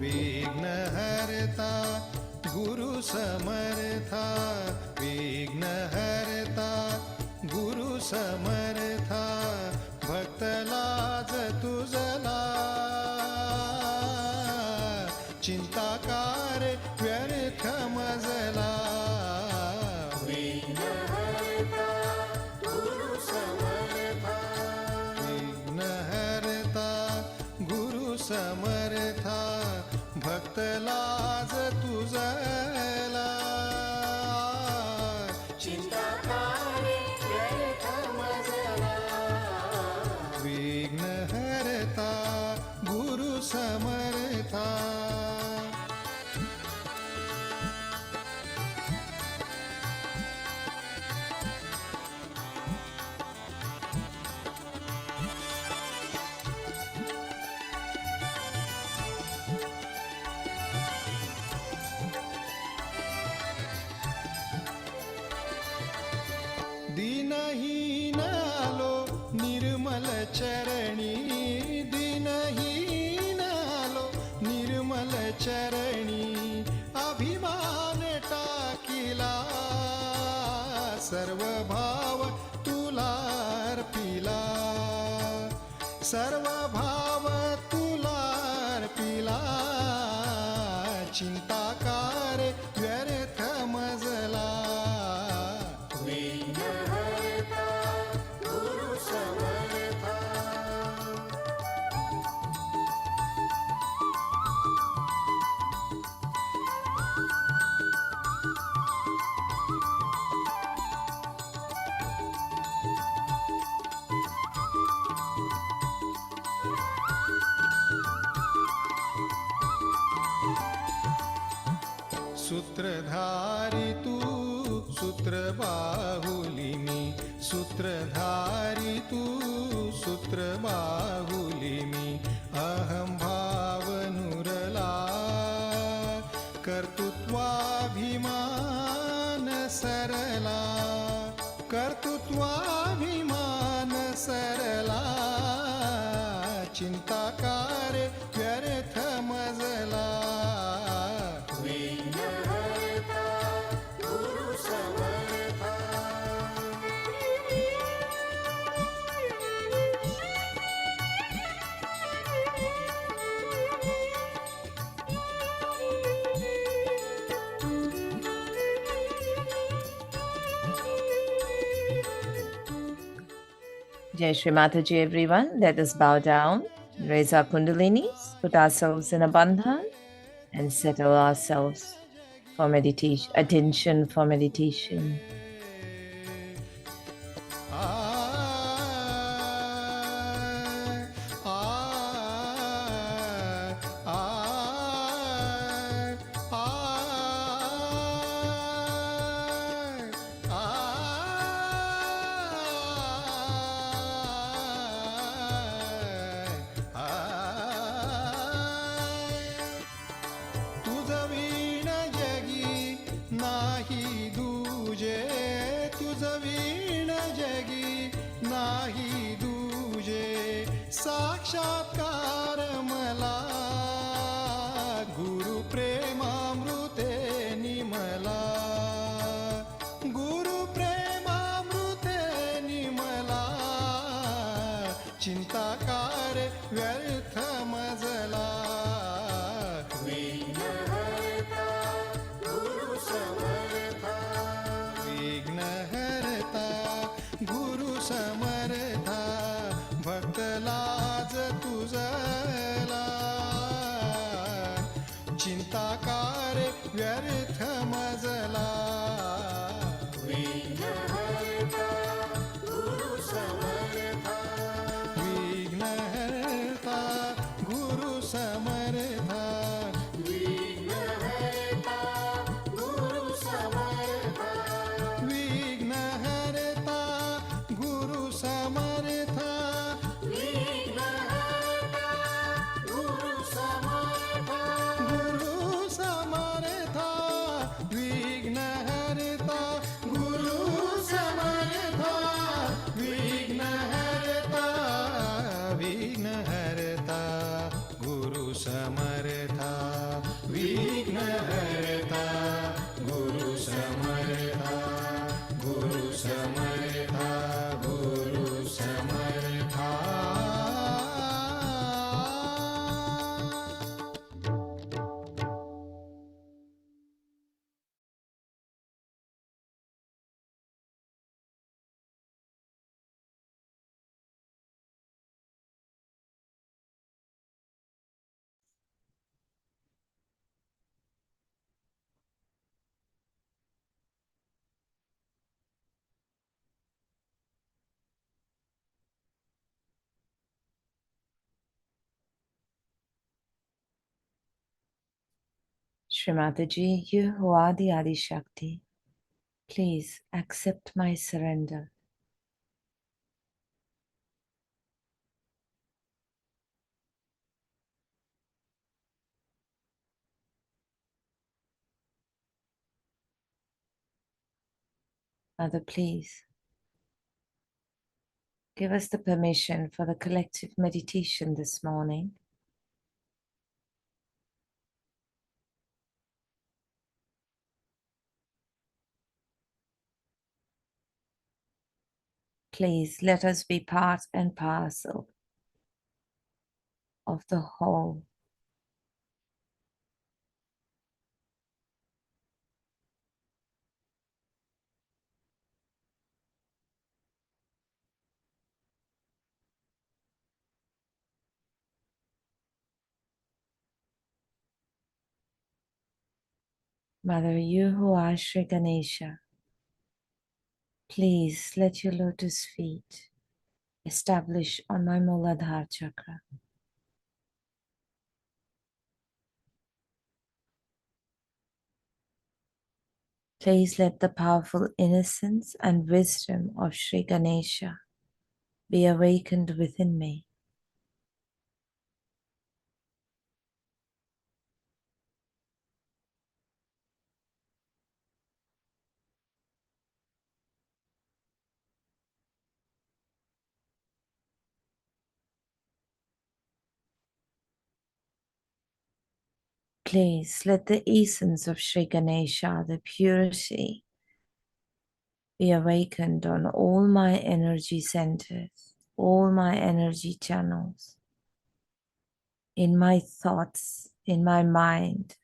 विघ्नहर्ता गुरु समर्था, विघ्नहर्ता गुरु समर्था, भक्तलाज तुझला चिंताकार व्यर्थ मजला. विघ्नहर्ता गुरु समर्था, विघ्नहर्ता गुरु समर्था, भक्तलाज तुझला चिंताकार व्यर्थ मजला. विघ्नहर्ता गुरु समर्था. दीनहीन आलो निर्मल चरणी, दीनहीन आलो निर्मल चरणी, अभिमान टाकिला सर्व भाव तुला अर्पिला, सर्व भाव तुला अर्पिला, चिंताकार व्यर्थ मजला. सूत्रधारी तू सूत्र बाहुली मी, सूत्रधारी तू सूत्र बाहुली मी, अहम भाव नुरला कर्तृत्वाभिमान सरला, कर्तृत्वाभिमान सरला, चिंताकार व्यर्थ मजला. Jai Shri Mataji, everyone. Let us bow down, raise our Kundalinis, put ourselves in a bandhan, and settle ourselves for meditation, attention for meditation. तुझ वीण जगी नाही दूजे, तुझ वीण जगी नाही दूजे, साक्षात्कार मला गुरु प्रेमामृते निमला, गुरु प्रेमामृते निमला, चिंता कार्य व्यर्थ मजला. विघ्नहर्ता गुरु समर्था, भक्त लाज तुझला, चिंता कार्य व्यर्थ मजला. विघ्नहर्ता गुरु समर्था, विघ्नहर्ता गुरु समर्था, विघ्नहर्ता गुरु समर्था, विघ्नहर्ता गुरु समर्था, विघ्नहर्ता गुरु समर्था, गुरु समर्था, विघ्नहर्ता गुरु समर्था, विघ्नहर्ता, विघ्नहर्ता गुरु समर्था, विघ्नहर्ता गुरु समर्था, गुरु समर्था, गुरु समर्था. Shri Mataji, you who are the Adi Shakti, please accept my surrender. Mother, please give us the permission for the collective meditation this morning. Please let us be part and parcel of the whole. Mother, you who are Shri Ganesha, please let your lotus feet establish on my Muladhara chakra. Please let the powerful innocence and wisdom of Shri Ganesha be awakened within me. Please let the essence of Shri Ganesha, the purity, be awakened on all my energy centers, all my energy channels, in my thoughts, in my mind,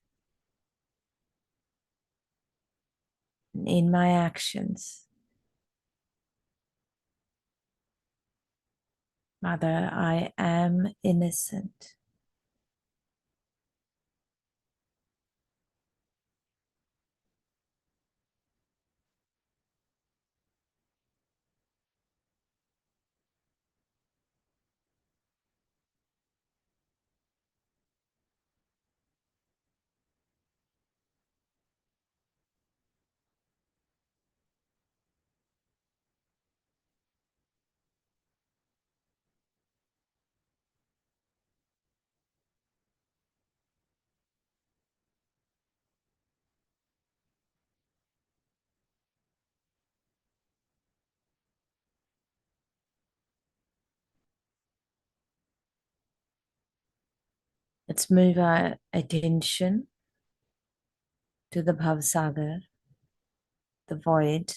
in my actions. Mother, I am innocent. Let's move our attention to the Bhavsagar, the void.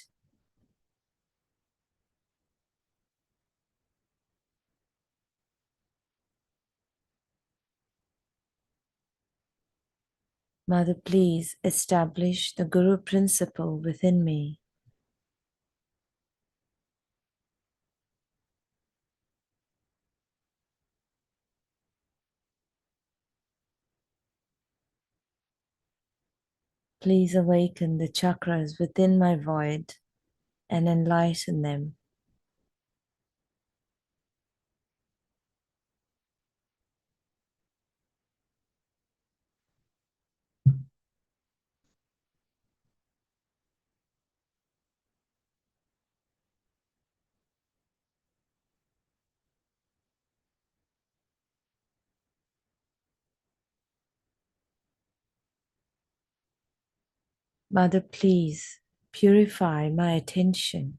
Mother, please establish the Guru principle within me. Please awaken the chakras within my void and enlighten them. Mother, please purify my attention.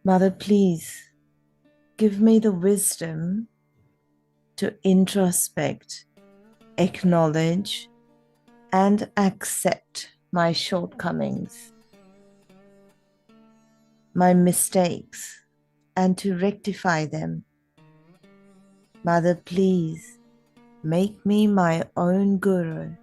Mother, please give me the wisdom to introspect, acknowledge, and accept my shortcomings, my mistakes, and to rectify them. Mother, please make me my own Guru.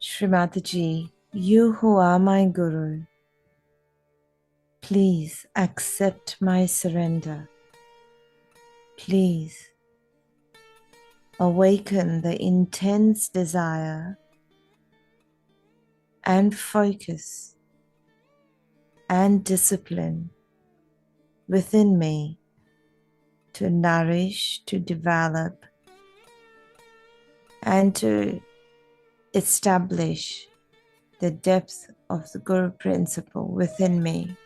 Shri Mataji, you who are my Guru, please accept my surrender. Please awaken the intense desire and focus and discipline within me to nourish, to develop, and to establish the depth of the Guru principle within me.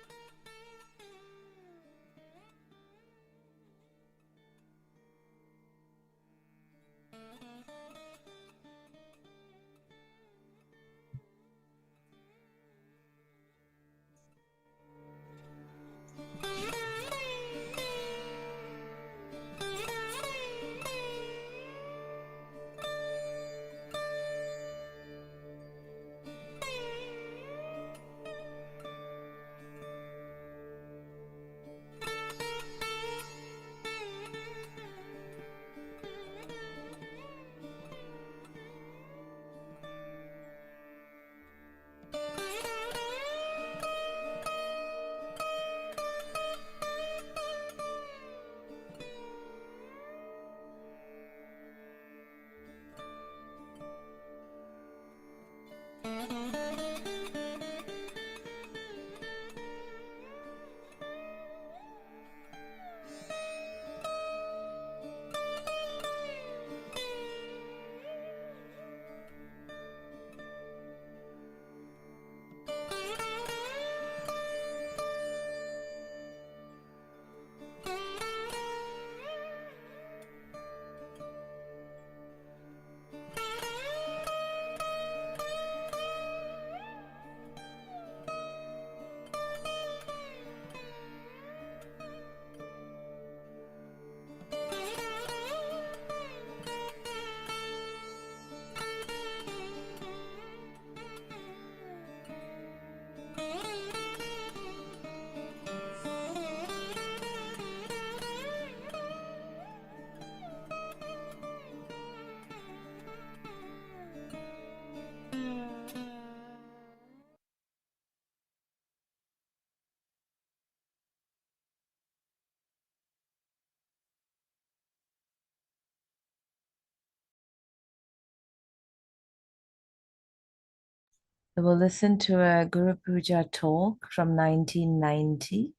We will listen to a Guru Puja talk from 1990.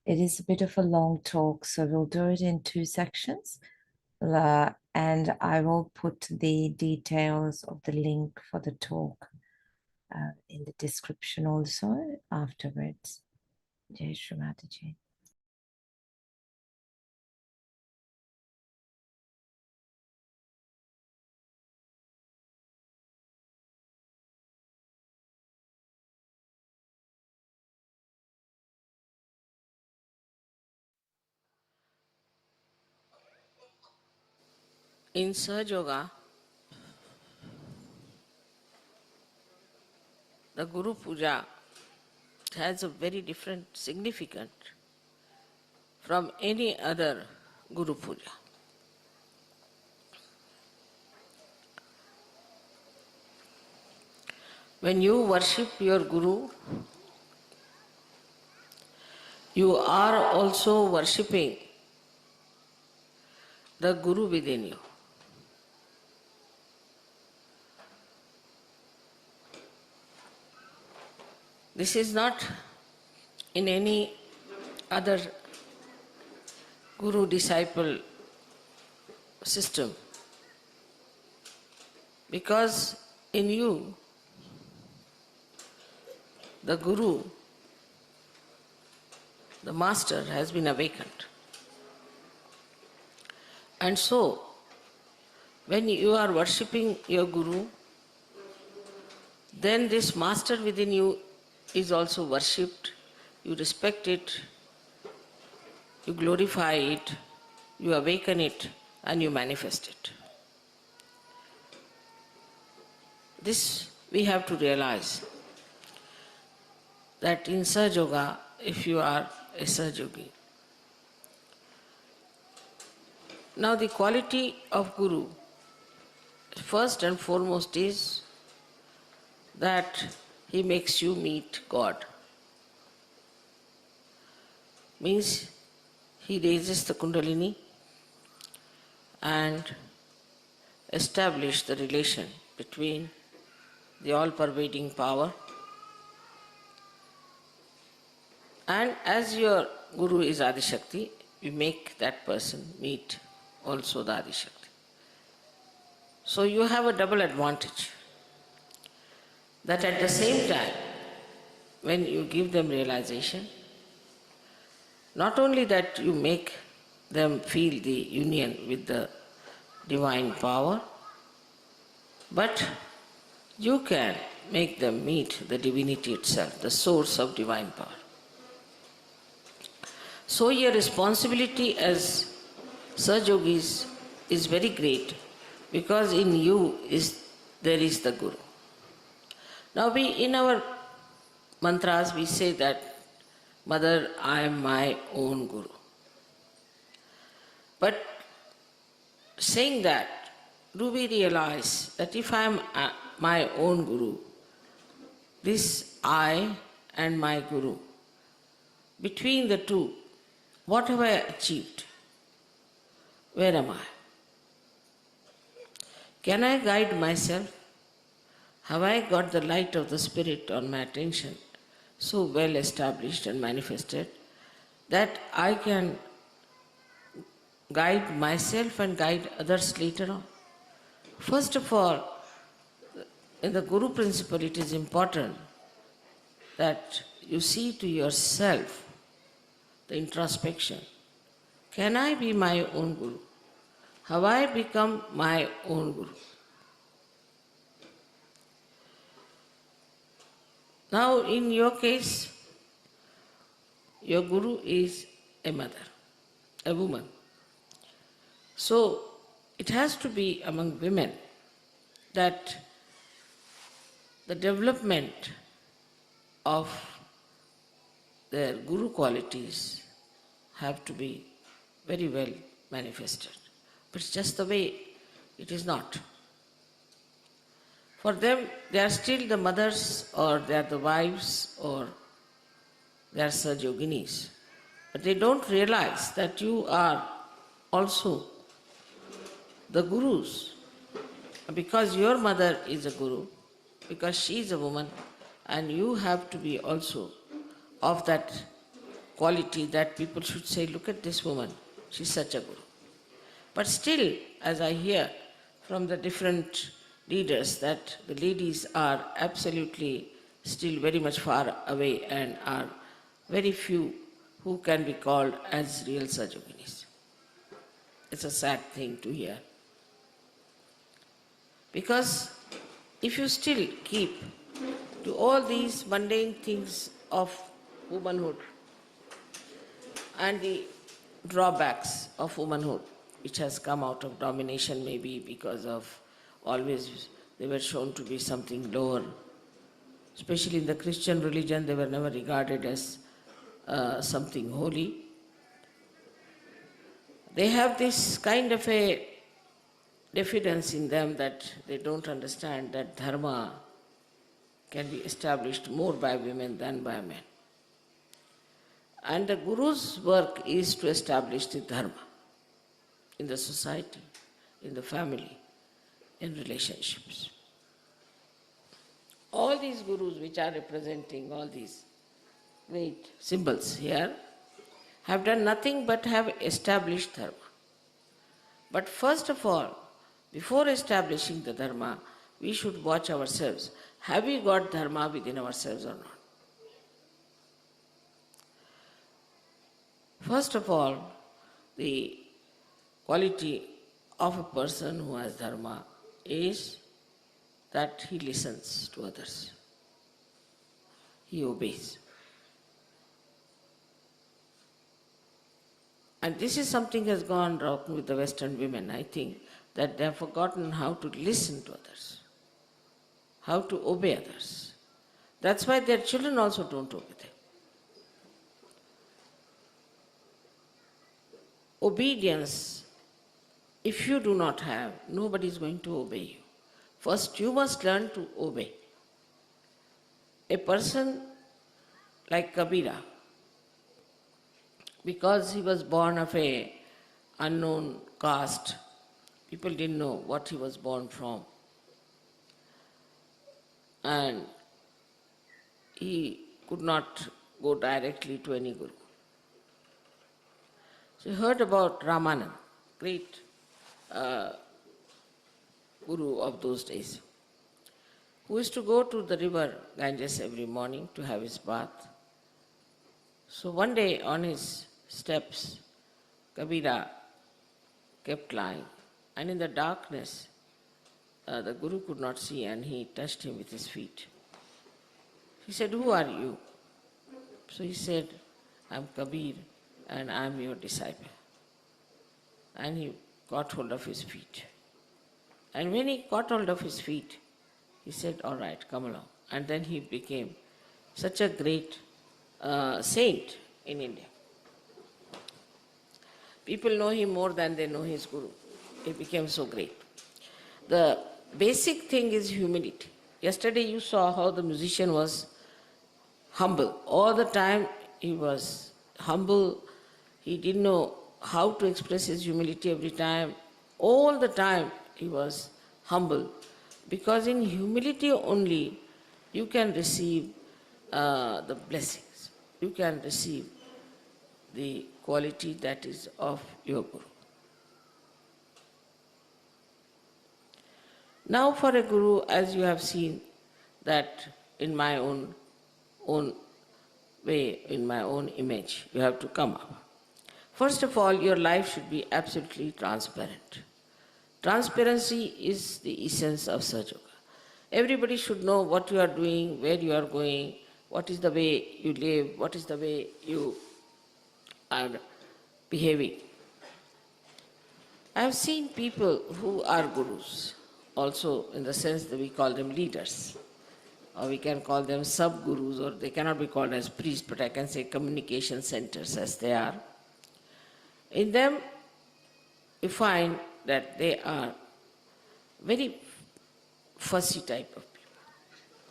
It is a bit of a long talk, so we'll do it in two sections. And I will put the details of the link for the talk in the description also afterwards. Jai Shri Mataji. In Sahaja Yoga, the Guru Puja has a very different significance from any other Guru Puja. When you worship your Guru, you are also worshipping the Guru within you. This is not in any other Guru-disciple system, because in you, the Guru, the Master, has been awakened. And so, when you are worshipping your Guru, then this Master within you is also worshipped, you respect it, you glorify it, you awaken it, and you manifest it. This we have to realize, that in Sahaja Yoga, if you are a Sahaja Yogi. Now the quality of Guru, first and foremost, is that he makes you meet God. Means he raises the Kundalini and establishes the relation between the all-pervading power, and as your Guru is Adi Shakti, you make that person meet also the Adi Shakti. So you have a double advantage, that at the same time, when you give them realization, not only that you make them feel the union with the divine power, but you can make them meet the divinity itself, the source of divine power. So your responsibility as Sahaja Yogis is very great, because in you there is the Guru. Now in our mantras we say that, Mother, I am my own Guru. But saying that, do we realize that if I am my own Guru, this I and my Guru, between the two, what have I achieved? Where am I? Can I guide myself? Have I got the light of the Spirit on my attention so well established and manifested that I can guide myself and guide others later on? First of all, in the Guru principle, it is important that you see to yourself the introspection. Can I be my own Guru? Have I become my own Guru? Now, in your case, your Guru is a mother, a woman. So, it has to be among women that the development of their Guru qualities have to be very well manifested. But it's just the way it is not. For them, they are still the mothers, or they are the wives, or they are Sahaja Yoginis. But they don't realize that you are also the Gurus. Because your mother is a Guru, because she is a woman and you have to be also of that quality that people should say, look at this woman, she's such a guru. But still, as I hear from the different leaders, that the ladies are absolutely still very much far away and are very few who can be called as real Sahaja. It's a sad thing to hear. Because if you still keep to all these mundane things of womanhood and the drawbacks of womanhood, which has come out of domination maybe because of always they were shown to be something lower. Especially in the Christian religion, they were never regarded as something holy. They have this kind of a diffidence in them that they don't understand that dharma can be established more by women than by men. And the Guru's work is to establish the dharma in the society, in the family, in relationships. All these Gurus which are representing all these great symbols here have done nothing but have established dharma. But first of all, before establishing the dharma, we should watch ourselves. Have we got dharma within ourselves or not? First of all, the quality of a person who has dharma is that he listens to others. He obeys. And this is something has gone wrong with the Western women, I think, that they have forgotten how to listen to others, how to obey others. That's why their children also don't obey them. Obedience, if you do not have, nobody is going to obey you. First, you must learn to obey. A person like Kabira, because he was born of a unknown caste, people didn't know what he was born from. And he could not go directly to any guru. So he heard about Ramanand, great guru of those days, who used to go to the river Ganges every morning to have his bath. So one day on his steps, Kabira kept lying, and in the darkness, the guru could not see, and he touched him with his feet. He said, "Who are you?" So he said, "I'm Kabir, and I'm your disciple." And he caught hold of his feet. And when he caught hold of his feet, he said, "All right, come along." And then he became such a great saint in India. People know him more than they know his guru. He became so great. The basic thing is humility. Yesterday you saw how the musician was humble. All the time he was humble. He didn't know how to express his humility every time. All the time he was humble. Because in humility only you can receive the blessings. You can receive the quality that is of your guru. Now for a guru, as you have seen, that in my own way, in my own image, you have to come up. First of all, your life should be absolutely transparent. Transparency is the essence of Sahaja Yoga. Everybody should know what you are doing, where you are going, what is the way you live, what is the way you are behaving. I have seen people who are gurus, also in the sense that we call them leaders, or we can call them sub-gurus, or they cannot be called as priests, but I can say communication centers as they are. In them, you find that they are very fussy type of people.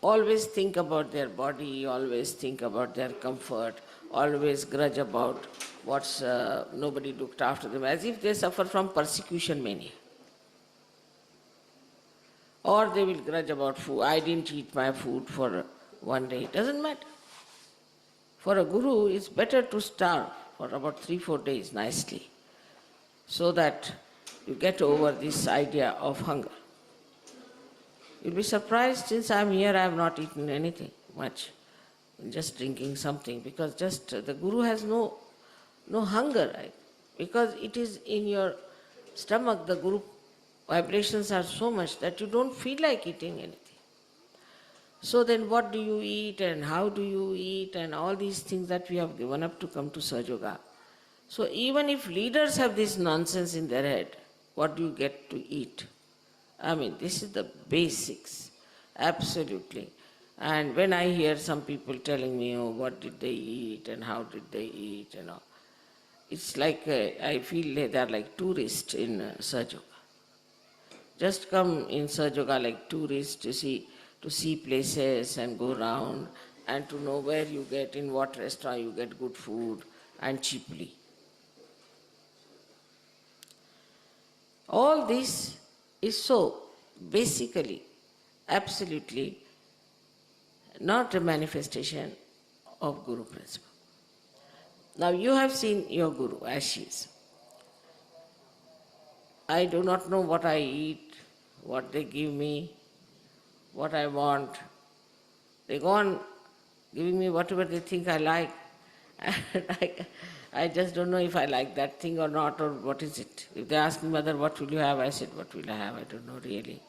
Always think about their body, always think about their comfort, always grudge about what's nobody looked after them, as if they suffer from persecution mania. Or they will grudge about food. I didn't eat my food for one day. It doesn't matter. For a guru, it's better to starve for about 3-4 days nicely, so that you get over this idea of hunger. You'll be surprised, since I'm here, I have not eaten anything much, just drinking something, because just the guru has no hunger, right? Because it is in your stomach, the guru vibrations are so much that you don't feel like eating anything. So then what do you eat and how do you eat and all these things that we have given up to come to Sahaja Yoga. So even if leaders have this nonsense in their head, what do you get to eat? I mean, this is the basics, absolutely. And when I hear some people telling me, oh, what did they eat and how did they eat and all, it's like I feel they are like tourists in Sahaja Yoga. Just come in Sahaja Yoga like tourists to see places and go around and to know where you get, in what restaurant you get good food and cheaply. All this is so basically, absolutely not a manifestation of Guru principle. Now you have seen your Guru as she is. I do not know what I eat, what they give me, what I want. They go on giving me whatever they think I like. And I just don't know if I like that thing or not, or what is it. If they ask me, Mother, what will you have? I said, what will I have? I don't know really.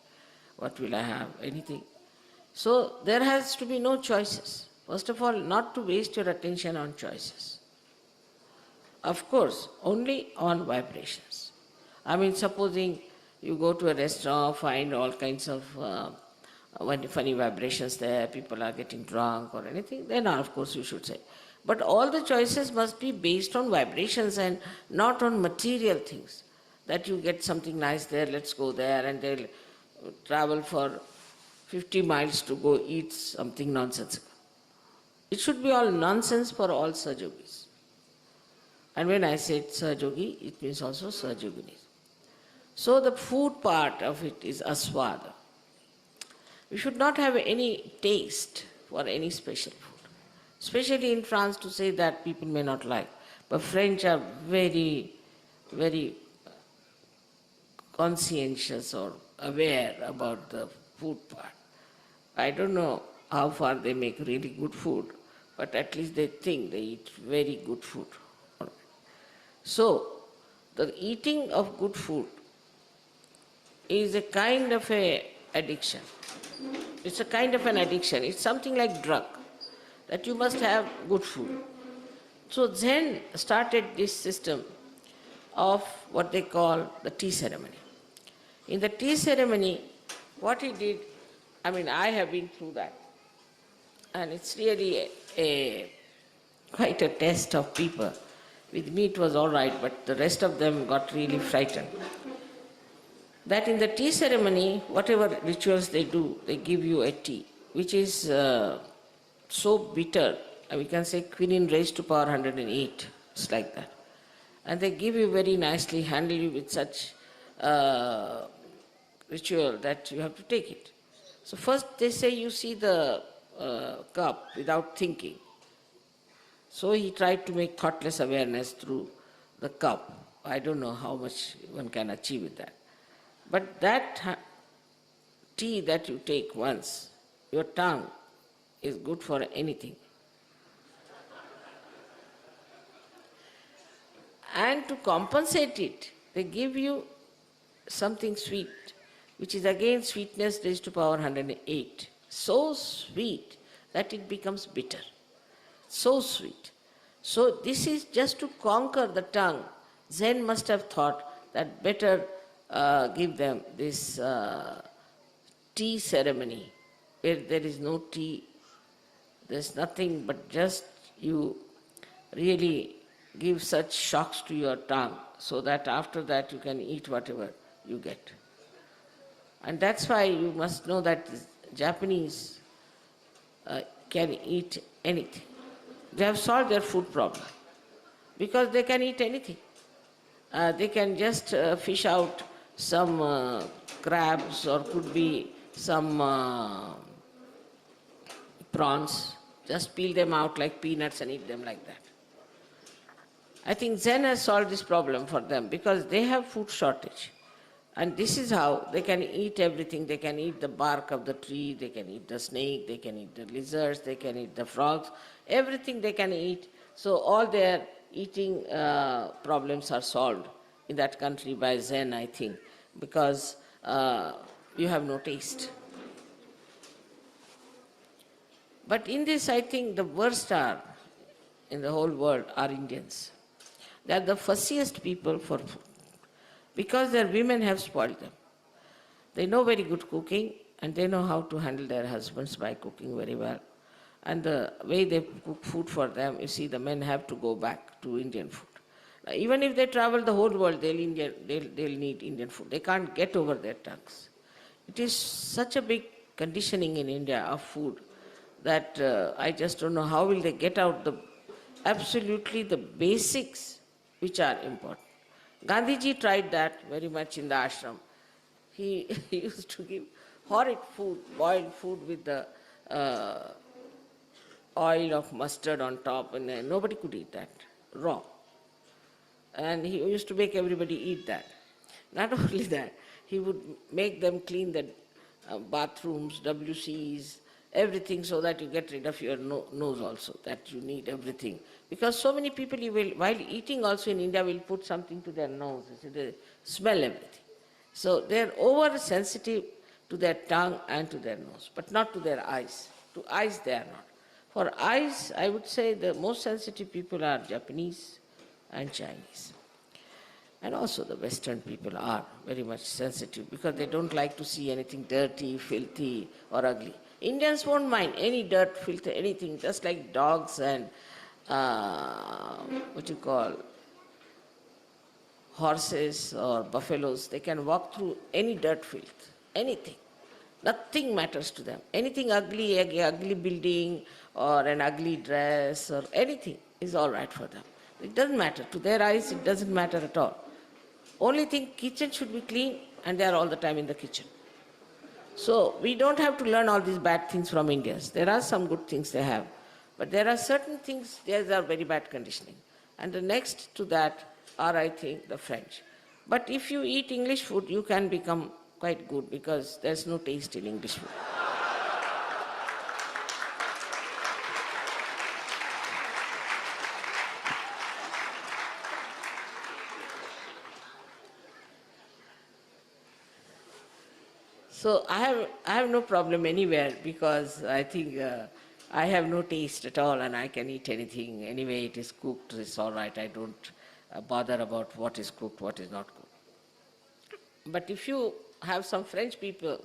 What will I have? Anything. So there has to be no choices. First of all, not to waste your attention on choices. Of course, only on vibrations. I mean, supposing you go to a restaurant, find all kinds of funny vibrations there, people are getting drunk or anything, then of course you should say. But all the choices must be based on vibrations and not on material things. That you get something nice there, let's go there, and they'll travel for 50 miles to go eat something nonsensical. It should be all nonsense for all Sahaja Yogis. And when I said Sahaja Yogi, it means also Sahaja Yoginis. So the food part of it is aswada. We should not have any taste for any special food. Especially in France, to say that people may not like. But French are very, very conscientious or aware about the food part. I don't know how far they make really good food, but at least they think they eat very good food. So, the eating of good food is a kind of an addiction. It's a kind of an addiction. It's something like drug, that you must have good food. So Zen started this system of what they call the tea ceremony. In the tea ceremony, what he did, I mean, I have been through that, and it's really quite a test of people. With me it was all right, but the rest of them got really frightened. That in the tea ceremony, whatever rituals they do, they give you a tea, which is so bitter, we can say quinine raised to power 108, it's like that. And they give you very nicely, handle you with such ritual that you have to take it. So first they say you see the cup without thinking. So he tried to make thoughtless awareness through the cup. I don't know how much one can achieve with that. But that tea that you take once, your tongue is good for anything. And to compensate it, they give you something sweet, which is again sweetness raised to power 108. So sweet that it becomes bitter. So sweet. So this is just to conquer the tongue. Zen must have thought that better give them this tea ceremony, where there is no tea, there's nothing but just you really give such shocks to your tongue, so that after that you can eat whatever you get. And that's why you must know that Japanese can eat anything. They have solved their food problem because they can eat anything. They can just fish out some crabs, or could be some prawns, just peel them out like peanuts and eat them like that. I think Zen has solved this problem for them because they have food shortage. And this is how they can eat everything. They can eat the bark of the tree, they can eat the snake, they can eat the lizards, they can eat the frogs, everything they can eat. So all their eating problems are solved in that country by Zen, I think, because you have no taste. But in this, I think the worst are, in the whole world, are Indians. They are the fussiest people for food, because their women have spoiled them. They know very good cooking, and they know how to handle their husbands by cooking very well. And the way they cook food for them, you see, the men have to go back to Indian food. Now, even if they travel the whole world, they'll need Indian food. They can't get over their tongues. It is such a big conditioning in India of food that I just don't know how will they get out absolutely the basics which are important. Gandhiji tried that very much in the ashram. He used to give horrid food, boiled food with the oil of mustard on top, and nobody could eat that, raw. And he used to make everybody eat that. Not only that, he would make them clean the bathrooms, WCs, everything, so that you get rid of your nose also, that you need everything. Because so many people, while eating also in India, will put something to their nose, they smell everything. So they're oversensitive to their tongue and to their nose, but not to their eyes. To eyes they are not. For eyes, I would say the most sensitive people are Japanese and Chinese. And also the Western people are very much sensitive because they don't like to see anything dirty, filthy or ugly. Indians won't mind any dirt, filth, anything, just like dogs and horses or buffaloes. They can walk through any dirt, filth, anything. Nothing matters to them. Anything ugly, ugly building or an ugly dress or anything is all right for them. It doesn't matter. To their eyes, it doesn't matter at all. Only thing, kitchen should be clean, and they are all the time in the kitchen. So we don't have to learn all these bad things from Indians. There are some good things they have, but there are certain things, these are very bad conditioning. And the next to that are, I think, the French. But if you eat English food, you can become quite good because there's no taste in English food. So I have no problem anywhere because I think I have no taste at all and I can eat anything. Anyway, it is cooked, it's all right. I don't bother about what is cooked, what is not cooked. But if you have some French people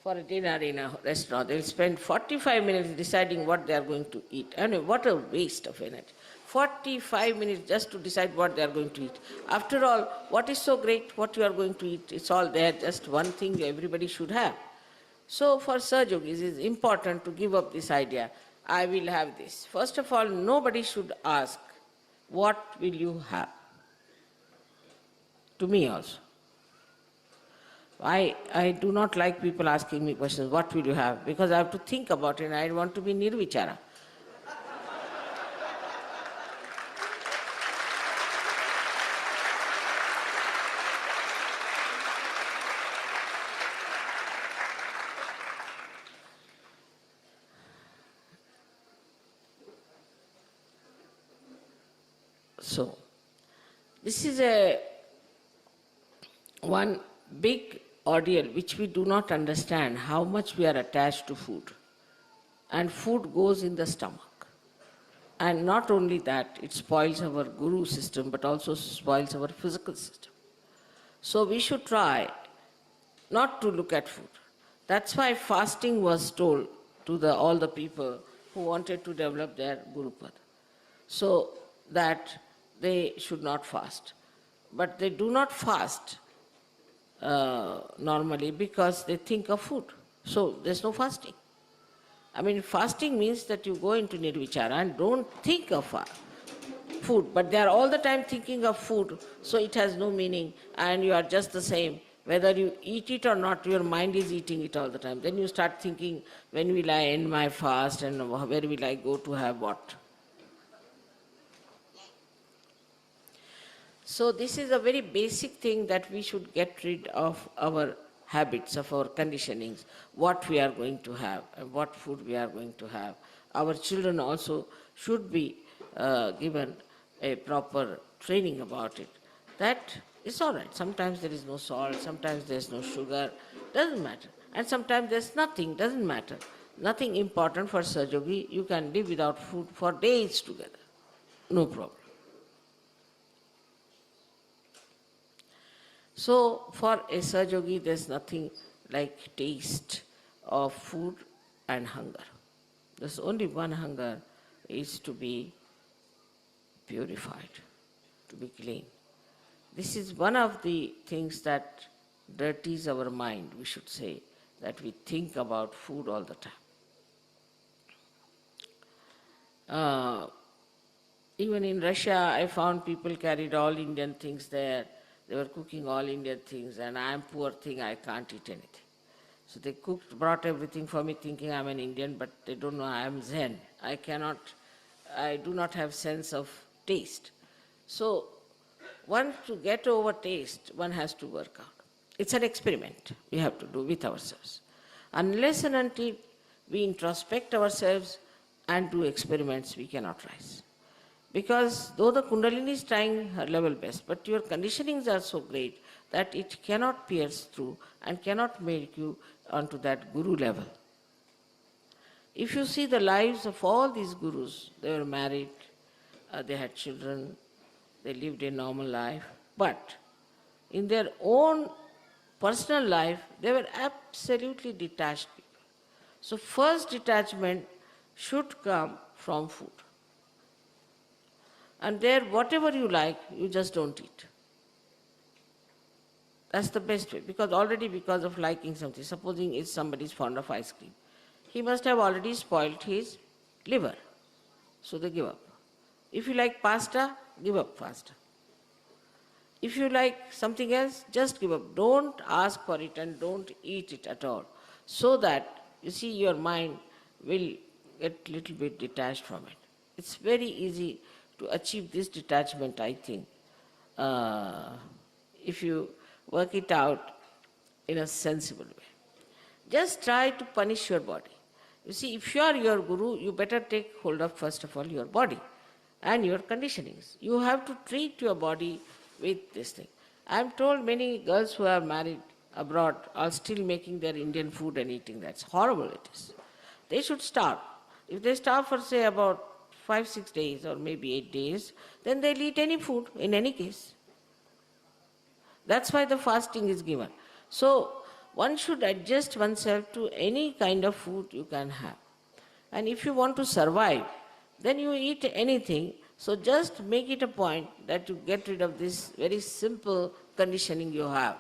for a dinner in a restaurant, they'll spend 45 minutes deciding what they are going to eat. I mean, what a waste of energy. 45 minutes just to decide what they are going to eat. After all, what is so great, what you are going to eat? It's all there, just one thing everybody should have. So for Sahaja Yogis, it is important to give up this idea, I will have this. First of all, nobody should ask, what will you have? To me also. I do not like people asking me questions, what will you have? Because I have to think about it and I want to be nirvichara. So, this is one big ordeal which we do not understand how much we are attached to food. And food goes in the stomach. And not only that, it spoils our guru system but also spoils our physical system. So we should try not to look at food. That's why fasting was told to all the people who wanted to develop their Gurupada. So that they should not fast. But they do not fast normally because they think of food. So there's no fasting. I mean, fasting means that you go into nirvichara and don't think of food, but they are all the time thinking of food, so it has no meaning and you are just the same Whether you eat it or not, your mind is eating it all the time. Then you start thinking, when will I end my fast and where will I go to have what? So this is a very basic thing that we should get rid of our habits, of our conditionings, what we are going to have and what food we are going to have. Our children also should be given a proper training about it. That is all right. Sometimes there is no salt, sometimes there is no sugar, doesn't matter. And sometimes there is nothing, doesn't matter. Nothing important for Sahaja. You can live without food for days together. No problem. So for a Sahaja, there's nothing like taste of food and hunger. There's only one hunger, is to be purified, to be clean. This is one of the things that dirties our mind, we should say, that we think about food all the time. Even in Russia, I found people carried all Indian things there. They were cooking all Indian things, and I am poor thing, I can't eat anything. So they brought everything for me thinking I'm an Indian, but they don't know I am Zen. I do not have sense of taste. So to get over taste, one has to work out. It's an experiment we have to do with ourselves. Unless and until we introspect ourselves and do experiments, we cannot rise. Because though the Kundalini is trying her level best, but your conditionings are so great that it cannot pierce through and cannot make you onto that guru level. If you see the lives of all these gurus, they were married, they had children, they lived a normal life, but in their own personal life, they were absolutely detached people. So first detachment should come from food. And there, whatever you like, you just don't eat. That's the best way, because of liking something, supposing if somebody is fond of ice cream, he must have already spoiled his liver, so they give up. If you like pasta, give up pasta. If you like something else, just give up. Don't ask for it and don't eat it at all, so that, you see, your mind will get a little bit detached from it. It's very easy to achieve this detachment, I think, if you work it out in a sensible way. Just try to punish your body. You see, if you are your guru, you better take hold of, first of all, your body and your conditionings. You have to treat your body with this thing. I am told many girls who are married abroad are still making their Indian food and eating. That's horrible it is. They should starve. If they starve for, say, about 5-6 days or maybe 8 days, then they'll eat any food in any case. That's why the fasting is given. So one should adjust oneself to any kind of food you can have. And if you want to survive, then you eat anything. So just make it a point that you get rid of this very simple conditioning you have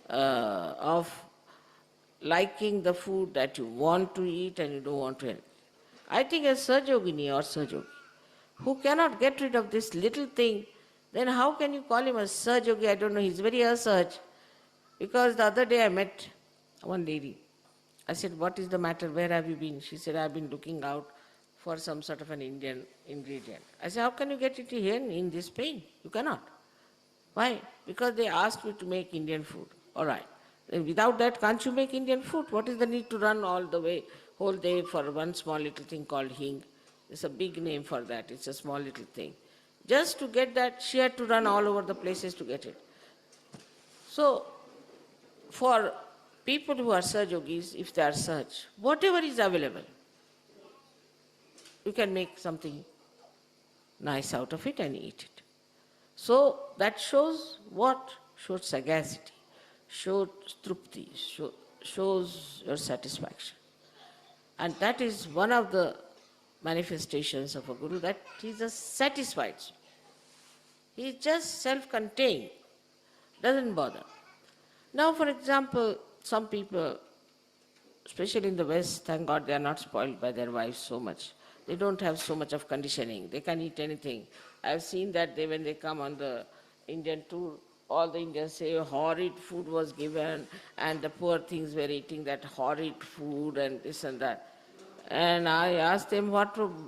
of liking the food that you want to eat and you don't want to eat. I think a Sahajogini or Sahajogi who cannot get rid of this little thing, then how can you call him a Sahajogi? I don't know, he's very asahaj. Because the other day I met one lady. I said, what is the matter? Where have you been? She said, I've been looking out for some sort of an Indian ingredient. I said, how can you get it here in this Spain? You cannot. Why? Because they asked me to make Indian food. All right. Without that, can't you make Indian food? What is the need to run all the way, whole day for one small little thing called hing? It's a big name for that. It's a small little thing. Just to get that, she had to run all over the places to get it. So, for people who are Sahajogis, if they are such, whatever is available, you can make something nice out of it and eat it. So, that shows what? Shows sagacity, shows trupti, shows your satisfaction. And that is one of the manifestations of a guru, that he is just satisfied. He is just self-contained, doesn't bother. Now, for example, some people, especially in the West, thank God they are not spoiled by their wives so much. They don't have so much of conditioning. They can eat anything. I have seen that when they come on the Indian tour, all the Indians say horrid food was given and the poor things were eating that horrid food and this and that. And I asked them,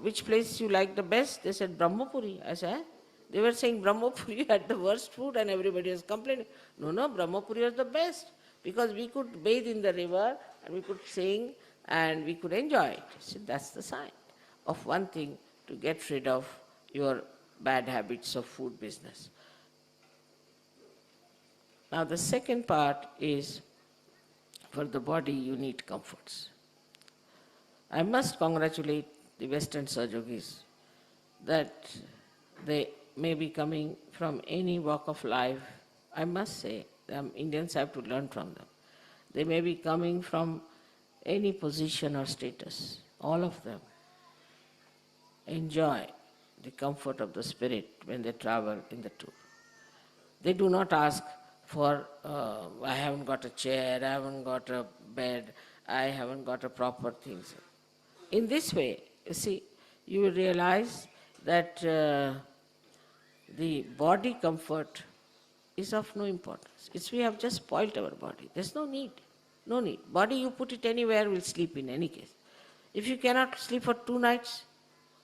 which place you like the best? They said, Brahmapuri. I said, "Eh?" They were saying Brahmapuri had the worst food and everybody was complaining. No, Brahmapuri was the best because we could bathe in the river and we could sing and we could enjoy it. So that's the sign of one thing to get rid of your bad habits of food business. Now the second part is, for the body you need comforts. I must congratulate the Western Sahaja that they may be coming from any walk of life. I must say, Indians have to learn from them. They may be coming from any position or status. All of them enjoy the comfort of the spirit when they travel in the tour. They do not ask for, I haven't got a chair, I haven't got a bed, I haven't got a proper things. In this way, you see, you will realize that the body comfort is of no importance. We have just spoilt our body. There's no need. No need. Body, you put it anywhere, will sleep in any case. If you cannot sleep for 2 nights,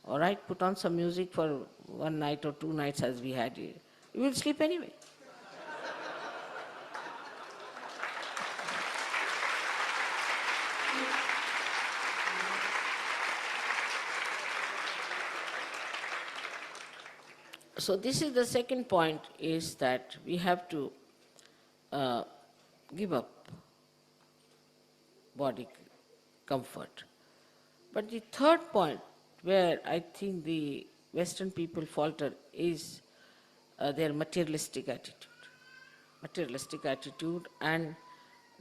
all right, put on some music for 1 night or 2 nights as we had here. You will sleep anyway. So this is the second point, is that we have to give up body comfort. But the third point, where I think the Western people falter, is their materialistic attitude. Materialistic attitude and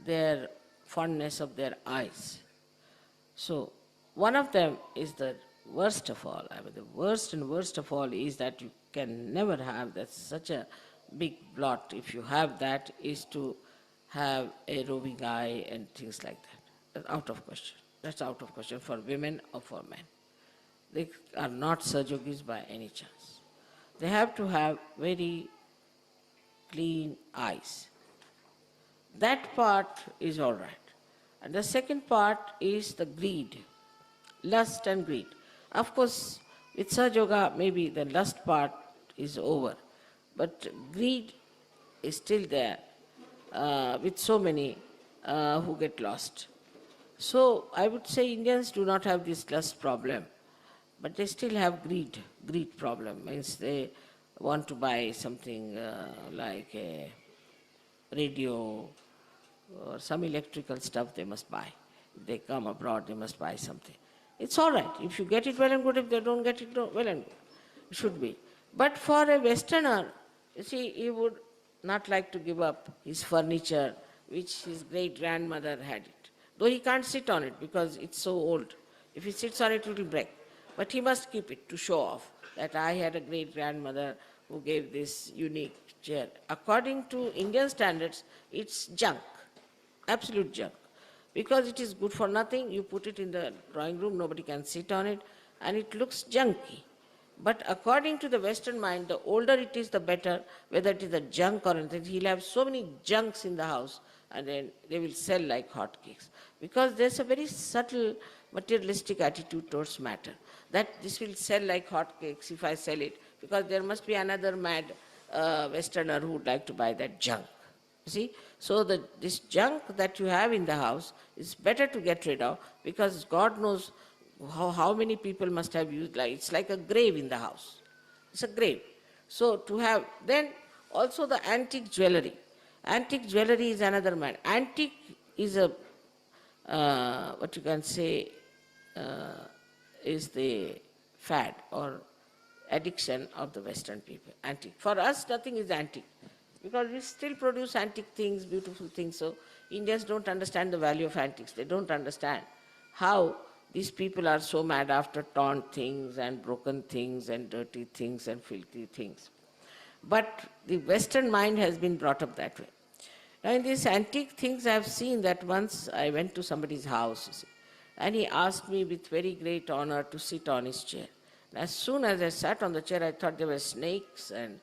their fondness of their eyes. So one of them is the worst of all. I mean, the worst and worst of all is that you can never have, that's such a big blot. If you have that, is to have a roving eye and things like that. That's out of question. That's out of question for women or for men. They are not Sahaja by any chance. They have to have very clean eyes. That part is all right. And the second part is the greed, lust and greed. Of course, with Sahaja Yoga, maybe the lust part is over, but greed is still there with so many who get lost. So I would say Indians do not have this lust problem, but they still have greed problem. Means they want to buy something like a radio or some electrical stuff they must buy. If they come abroad, they must buy something. It's all right. If you get it, well and good. If they don't get it, well and good. It should be. But for a Westerner, you see, he would not like to give up his furniture, which his great-grandmother had it. Though he can't sit on it because it's so old. If he sits on it, it will break. But he must keep it to show off that I had a great-grandmother who gave this unique chair. According to Indian standards, it's junk, absolute junk. Because it is good for nothing, you put it in the drawing room, nobody can sit on it, and it looks junky. But according to the Western mind, the older it is, the better, whether it is a junk or anything. He'll have so many junks in the house, and then they will sell like hotcakes. Because there's a very subtle materialistic attitude towards matter, that this will sell like hotcakes if I sell it, because there must be another mad Westerner who would like to buy that junk. See? So this junk that you have in the house is better to get rid of, because God knows how many people must have used, like it's like a grave in the house. It's a grave. So to have, then also the antique jewelry. Antique jewelry is another matter. Antique is a, what you can say, is the fad or addiction of the Western people. Antique. For us, nothing is antique, because we still produce antique things, beautiful things. So Indians don't understand the value of antiques. They don't understand how these people are so mad after torn things and broken things and dirty things and filthy things. But the Western mind has been brought up that way. Now in these antique things, I have seen that once I went to somebody's house, you see, and he asked me with very great honor to sit on his chair. And as soon as I sat on the chair, I thought there were snakes and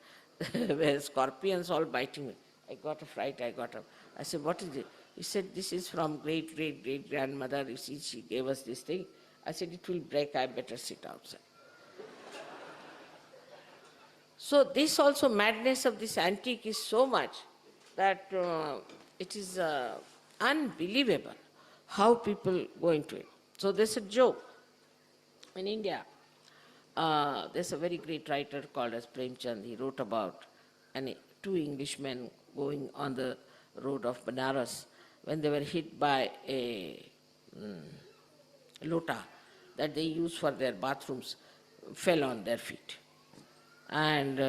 there were scorpions all biting me. I got a fright, I got up. I said, what is it? He said, this is from great, great, great grandmother. You see, she gave us this thing. I said, it will break, I better sit outside. So this also, madness of this antique is so much that it is unbelievable how people go into it. So there's a joke in India. There's a very great writer called as Premchand. He wrote about two Englishmen going on the road of Banaras when they were hit by a lota that they use for their bathrooms, fell on their feet. And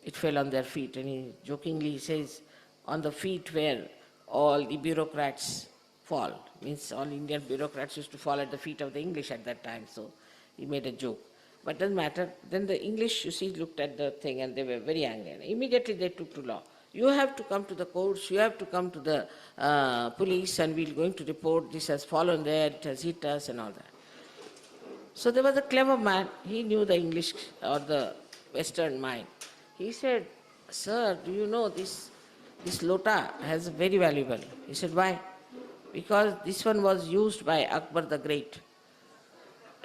it fell on their feet. And he jokingly says, on the feet where all the bureaucrats fall. Means all Indian bureaucrats used to fall at the feet of the English at that time. So he made a joke. But doesn't matter. Then the English, you see, looked at the thing and they were very angry. And immediately they took to law. You have to come to the courts, you have to come to the police, and we're going to report this has fallen there, it has hit us and all that. So there was a clever man, he knew the English or the Western mind. He said, sir, do you know this lota has very valuable? He said, why? Because this one was used by Akbar the Great.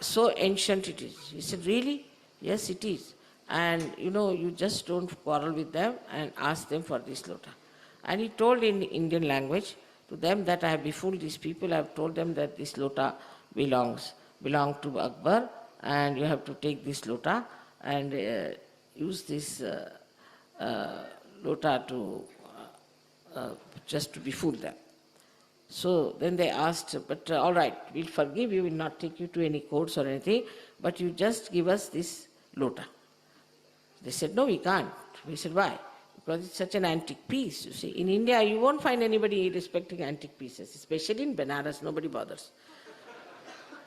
So ancient it is. He said, really? Yes, it is. And you just don't quarrel with them and ask them for this lota. And he told in Indian language to them that I have befooled these people. I have told them that this lota belonged to Akbar, and you have to take this lota and use this lota to just to befool them. So then they asked, but all right, we'll forgive you, we'll not take you to any courts or anything, but you just give us this lota. They said, no, we can't. We said, why? Because it's such an antique piece, you see. In India, you won't find anybody respecting antique pieces, especially in Benares, nobody bothers.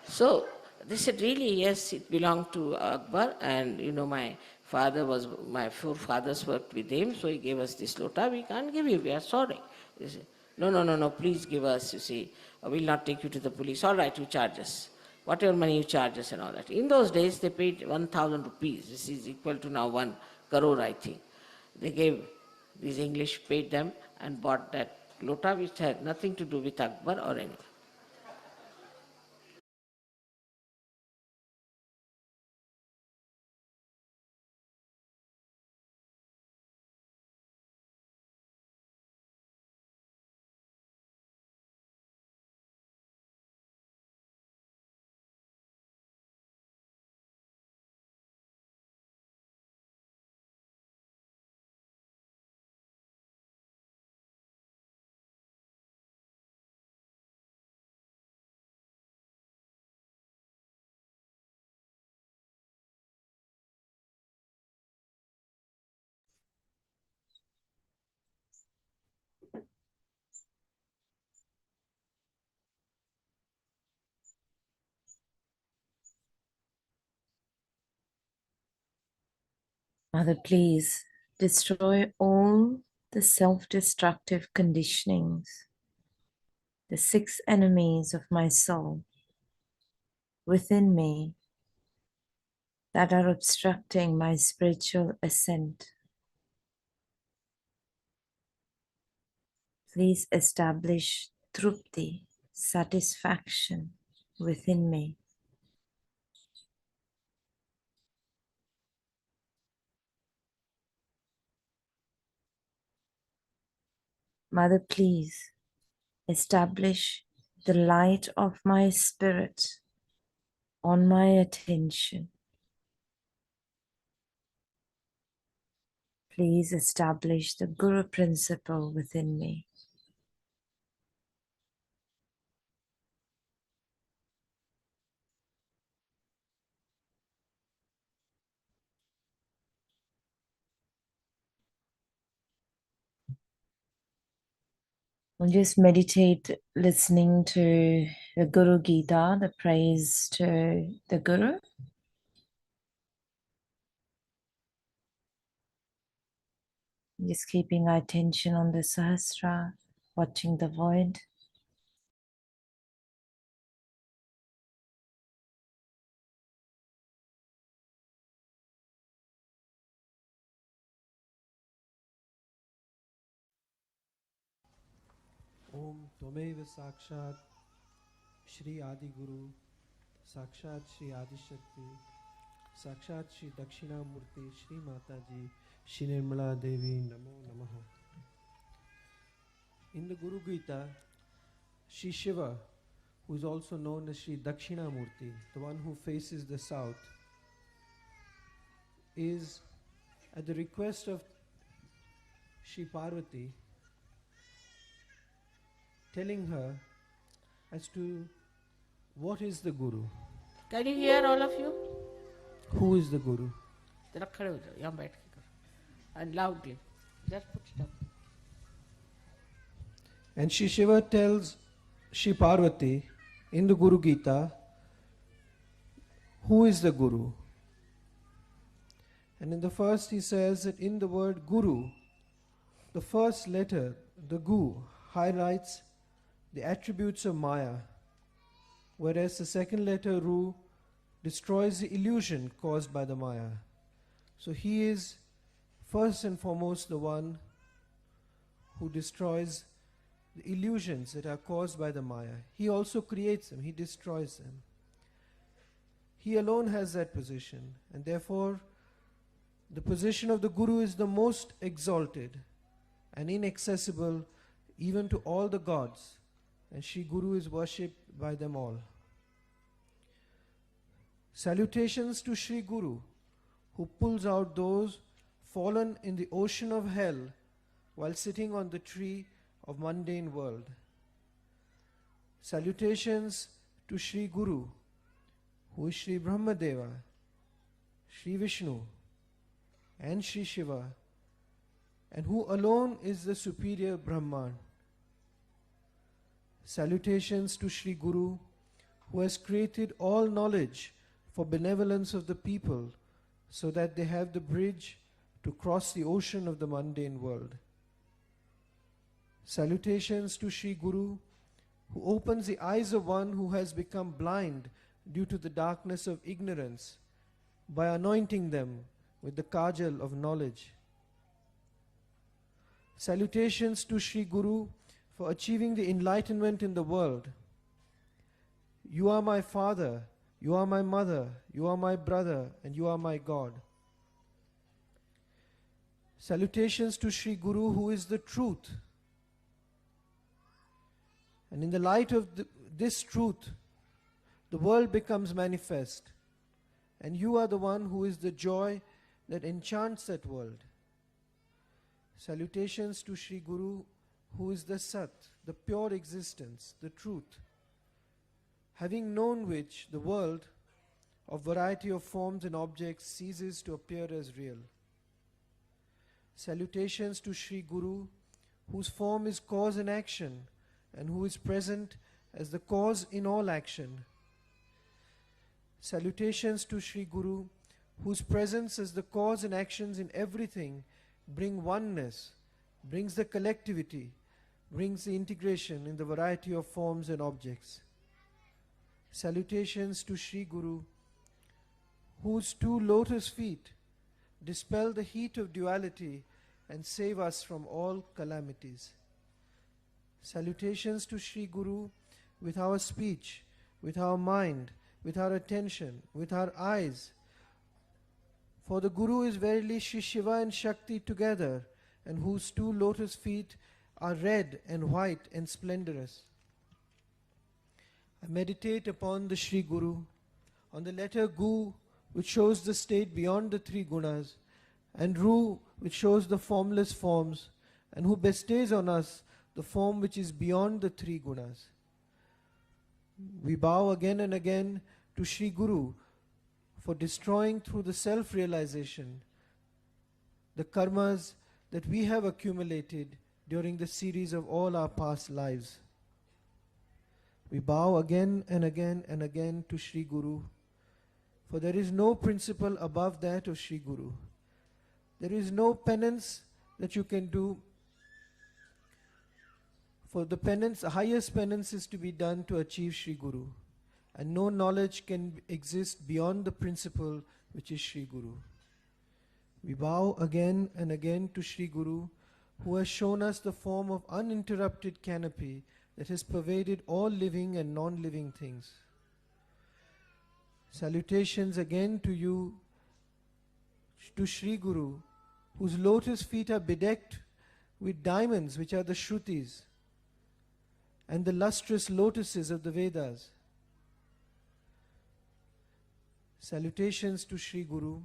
So they said, really, yes, it belonged to Akbar, and my forefathers worked with him, so he gave us this lota. We can't give you, we are sorry. They said, no, please give us, you see. We'll not take you to the police. All right, you charge us. Whatever money you charge us and all that. In those days, they paid 1,000 rupees. This is equal to now 1 crore, I think. They gave, these English paid them and bought that lota, which had nothing to do with Akbar or anyone. Mother, please destroy all the self-destructive conditionings, the 6 enemies of my soul within me that are obstructing my spiritual ascent. Please establish trupti, satisfaction within me. Mother, please establish the light of my spirit on my attention. Please establish the Guru principle within me. And just meditate listening to the Guru Gita, the praise to the Guru. Just keeping our attention on the Sahasra, watching the void. Om Tvameva Sakshat Shri Adi Guru Sakshat Shri Adi Shakti Sakshat Shri Dakshina Murti Shri Mataji Shri Nirmala Devi Namo Namaha. In the Guru Gita, Shri Shiva, who is also known as Shri Dakshina Murti, the one who faces the south, is at the request of Shri Parvati telling her as to what is the Guru. Can you hear all of you? Who is the Guru? जरा खड़े हो जाओ, यहाँ बैठ के करो. And loudly. Just put it up. And Shri Shiva tells Shri Parvati in the Guru Gita, who is the Guru? And in the first he says that in the word Guru, the first letter, the Gu, highlights the attributes of Maya, whereas the second letter Ru destroys the illusion caused by the Maya. So he is first and foremost the one who destroys the illusions that are caused by the Maya. He also creates them, he destroys them. He alone has that position, and therefore the position of the Guru is the most exalted and inaccessible even to all the gods, and Shri Guru is worshipped by them all. Salutations to Shri Guru, who pulls out those fallen in the ocean of hell while sitting on the tree of mundane world. Salutations to Shri Guru, who is Shri Brahmadeva, Shri Vishnu, and Shri Shiva, and who alone is the superior Brahman. Salutations to Shri Guru, who has created all knowledge for benevolence of the people, so that they have the bridge to cross the ocean of the mundane world. Salutations to Shri Guru, who opens the eyes of one who has become blind due to the darkness of ignorance by anointing them with the kajal of knowledge. Salutations to Shri Guru for achieving the enlightenment in the world. You are my father, you are my mother, you are my brother, and you are my God. Salutations to Shri Guru, who is the truth. And in the light of this truth, the world becomes manifest. And you are the one who is the joy that enchants that world. Salutations to Shri Guru, who is the Sat, the pure existence, the truth, having known which the world of variety of forms and objects ceases to appear as real. Salutations to Shri Guru, whose form is cause and action, and who is present as the cause in all action. Salutations to Shri Guru, whose presence as the cause and actions in everything bring oneness, brings the collectivity, brings the integration in the variety of forms and objects. Salutations to Shri Guru, whose two lotus feet dispel the heat of duality and save us from all calamities. Salutations to Shri Guru, with our speech, with our mind, with our attention, with our eyes. For the Guru is verily Shri Shiva and Shakti together, and whose two lotus feet are red and white and splendorous. I meditate upon the Shri Guru, on the letter Gu, which shows the state beyond the three gunas, and Ru, which shows the formless forms, and who bestows on us the form which is beyond the three gunas. We bow again and again to Shri Guru for destroying through the self-realization the karmas that we have accumulated during the series of all our past lives. We bow again and again and again to Shri Guru, for there is no principle above that of Shri Guru. There is no penance that you can do. For the penance, the highest penance is to be done to achieve Shri Guru. And no knowledge can exist beyond the principle which is Shri Guru. We bow again and again to Shri Guru, who has shown us the form of uninterrupted canopy that has pervaded all living and non-living things. Salutations again to you, to Sri Guru, whose lotus feet are bedecked with diamonds, which are the Shrutis, and the lustrous lotuses of the Vedas. Salutations to Sri Guru,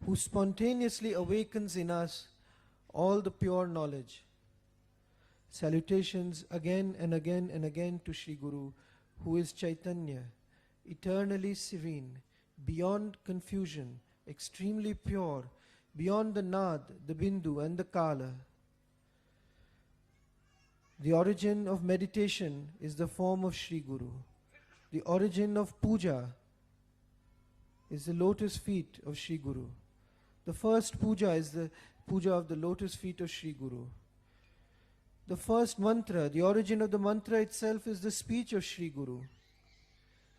who spontaneously awakens in us all the pure knowledge. Salutations again and again and again to Sri Guru, who is Chaitanya, eternally serene, beyond confusion, extremely pure, beyond the Nad, the Bindu and the Kala. The origin of meditation is the form of Sri Guru. The origin of puja is the lotus feet of Sri Guru. The first puja is the puja of the lotus feet of Sri Guru. The first mantra, the origin of the mantra itself is the speech of Sri Guru.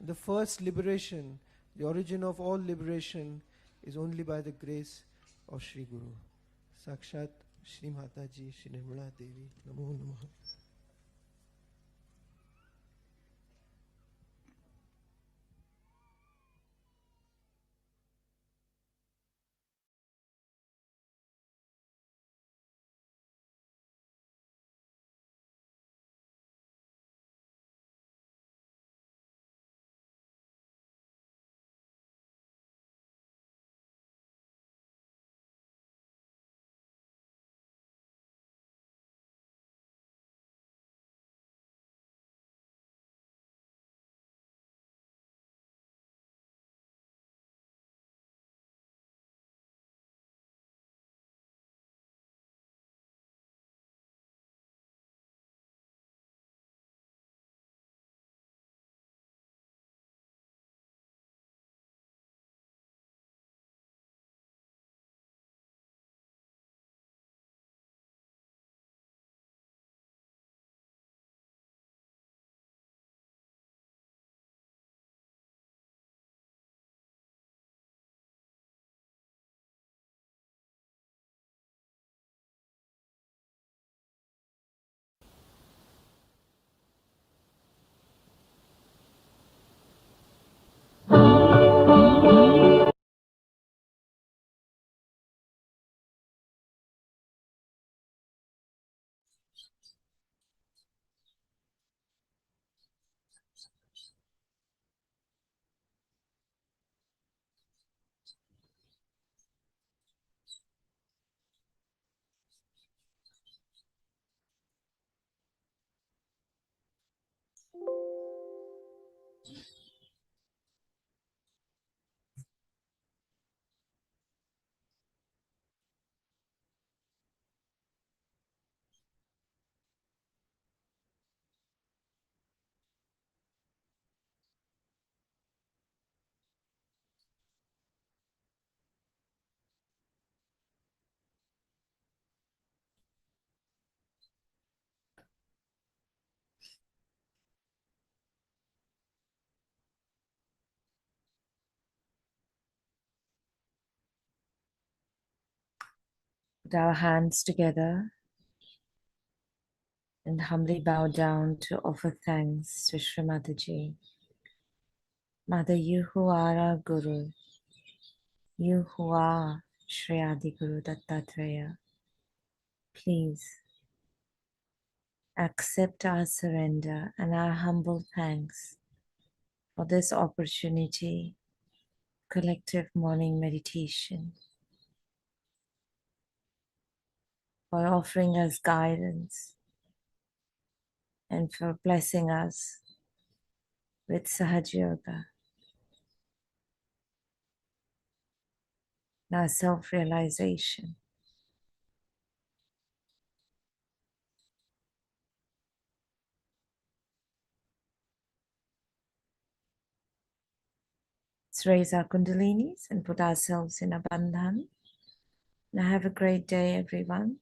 The first liberation, the origin of all liberation is only by the grace of Sri Guru. Sakshat Shri Mataji, Shri Nirmala Devi, Namo Namaha. Put our hands together and humbly bow down to offer thanks to Shri Mataji. Mother, you who are our Guru, you who are Shri Adi Guru Dattatreya, please accept our surrender and our humble thanks for this opportunity, collective morning meditation, for offering us guidance and for blessing us with Sahaja Yoga, and our self-realization. Let's raise our Kundalinis and put ourselves in a bandhan. Now have a great day, everyone.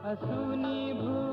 असुनी भू